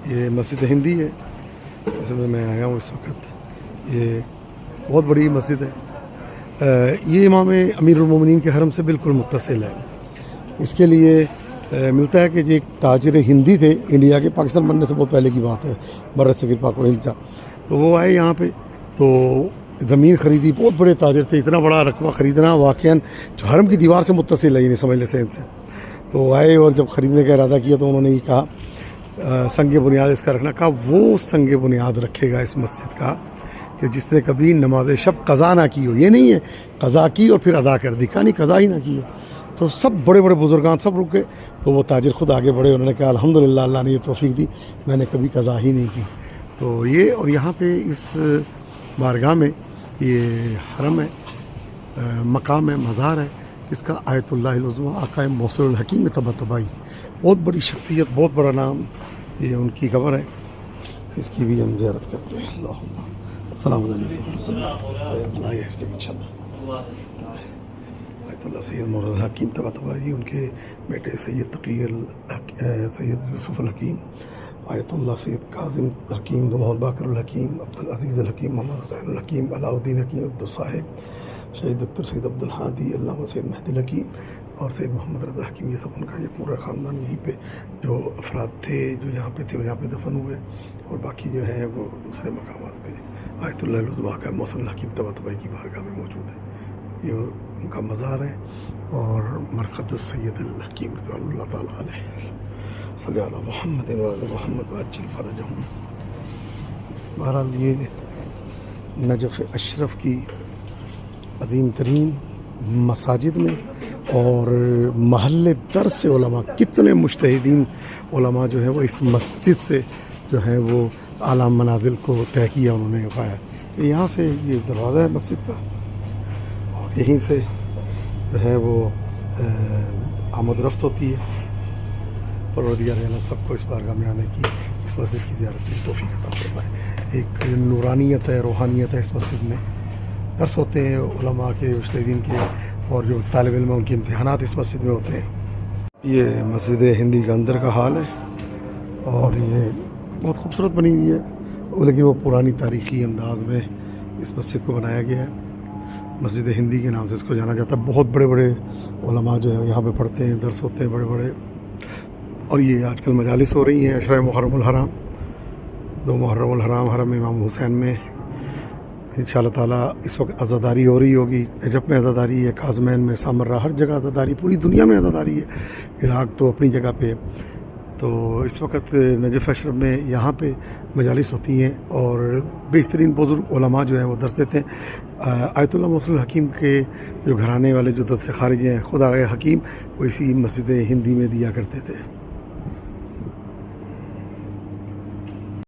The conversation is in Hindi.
ये मस्जिद हिंदी है, इसमें मैं आया हूँ इस वक्त। ये बहुत बड़ी मस्जिद है। ये इमाम अमीरुल मोमिनीन के हरम से बिल्कुल मुत्तसिल है। इसके लिए मिलता है कि ये एक ताजिर हिंदी थे इंडिया के, पाकिस्तान बनने से बहुत पहले की बात है, बर्र सगीर पाक और हिंद था। तो वो आए यहाँ पे, तो ज़मीन ख़रीदी, बहुत बड़े ताजिर थे, इतना बड़ा रकबा ख़रीदना वाक़ईन जो हरम की दीवार से मुत्तसिल है, ये नहीं समझ ले सेंस से। तो आए और जब ख़रीदने का इरादा किया तो उन्होंने ये कहा संग बुनियाद इसका रखना। कहा वो संग बुनियाद रखेगा इस मस्जिद का कि जिसने कभी नमाज शब कज़ा ना की हो। ये नहीं है कज़ा की और फिर अदा कर दी, कहा नहीं कज़ा ही ना की हो। तो सब बड़े बड़े बुजुर्गान सब रुक गए। तो वो ताजिर ख़ुद आगे बढ़े, उन्होंने कहा अल्हम्दुलिल्लाह अल्लाह ने ये तौफीक दी, मैंने कभी कज़ा ही नहीं की। तो ये और यहाँ पे इस बारगाह में ये हरम है, मकाम है, मज़ार है, इसका आयतुल्लाहिल उज़्मा आका मौसूल हकीम तबातबाई, बहुत बड़ी शख्सियत, बहुत बड़ा नाम, ये उनकी खबर है। इसकी भी हम ज़ियारत करते हैं। अस्सलामु अलैकुम। आयतुल्लाह सैयद मौलाना हकीम तबातबाई, उनके बेटे सैयद तक़ी सैयद यूसुफ़ अल हकीम, आयतुल्लाह सैयद काज़िम हकीम, मोहम्मद बाकर अल हकीम, अब्दुल अज़ीज़ अल हकीम, मोहम्मद हुसैन अल हकीम, अलाउद्दीन हकीम, अब्दुल साहिब, शहीद डॉक्टर सैयद अब्दुल हादी, अल्लामा सैयद महदी हकीम और सैयद मोहम्मद रज़ा हकीम, ये सब उनका ये पूरा ख़ानदान यहीं पे जो अफराद थे जो यहाँ पे थे वो यहाँ पे दफन हुए, और बाकी जो हैं वो दूसरे मकामात पे आयतुल्लाह उज़्मा का मौसूल हकीम तबातबाई की बारगाह में मौजूद है। ये उनका मज़ार है और मरकज़ सैयद अल हकीम रज़ियल्लाहु ताला अलैह सल्लल्लाहु अलैहि मोहम्मद व आले मोहम्मद व अज्जिल फ़रजहुम। बहरहाल ये नजफ़ अशरफ की अज़ीम तरीन मसाजिद में और महल्ले दर से उलमा, कितने मुज्तहिदीन उलमा जो है वो इस मस्जिद से जो है वो आला मनाजिल को तय किया, उन्होंने पाया। यहाँ से ये दरवाज़ा है मस्जिद का और यहीं से जो है वो आमद रफ्त होती है। परवरदिगार आलम सबको इस बारगाह में आने की, इस मस्जिद की ज़ियारत की तौफ़ीक़ अता फरमाए। एक नूरानियत है, रूहानियत है इस मस्जिद में। दर्स होते हैं उलमा के, मुज्तहिदीन के, और जो तालिब इल्म उनके इम्तिहानात इस मस्जिद में होते हैं। ये मस्जिद हिंदी का अंदर का हाल है और ये बहुत खूबसूरत बनी हुई है, लेकिन वो पुरानी तारीख़ी अंदाज में इस मस्जिद को बनाया गया है। मस्जिद हिंदी के नाम से इसको जाना जाता है। बहुत बड़े बड़े उलमा जो है यहाँ पे पढ़ते हैं, दर्स होते हैं बड़े बड़े। और ये आजकल मजालिस हो रही हैं अशरा मुहर्रमुल हराम, 2 मुहर्रमुल हराम हरम इमाम हुसैन में इंशाअल्लाह ताला इस वक्त अज़ादारी हो रही होगी। नजफ़ में अज़ादारी है, काज़मैन में, सामर्रा, हर जगह अज़ादारी, पूरी दुनिया में अज़ादारी है। इराक़ तो अपनी जगह पे। तो इस वक्त नजफ़ अशरफ में यहाँ पे मजालिस होती हैं और बेहतरीन बुज़ुर्ग उलमा जो हैं वो दर्स देते हैं। आयतुल्लाह मौसूल हकीम के जो घराने वाले जो दर्स खारिज हैं, खुद आगे हकीम, वो इसी मस्जिद हिंदी में दिया करते थे।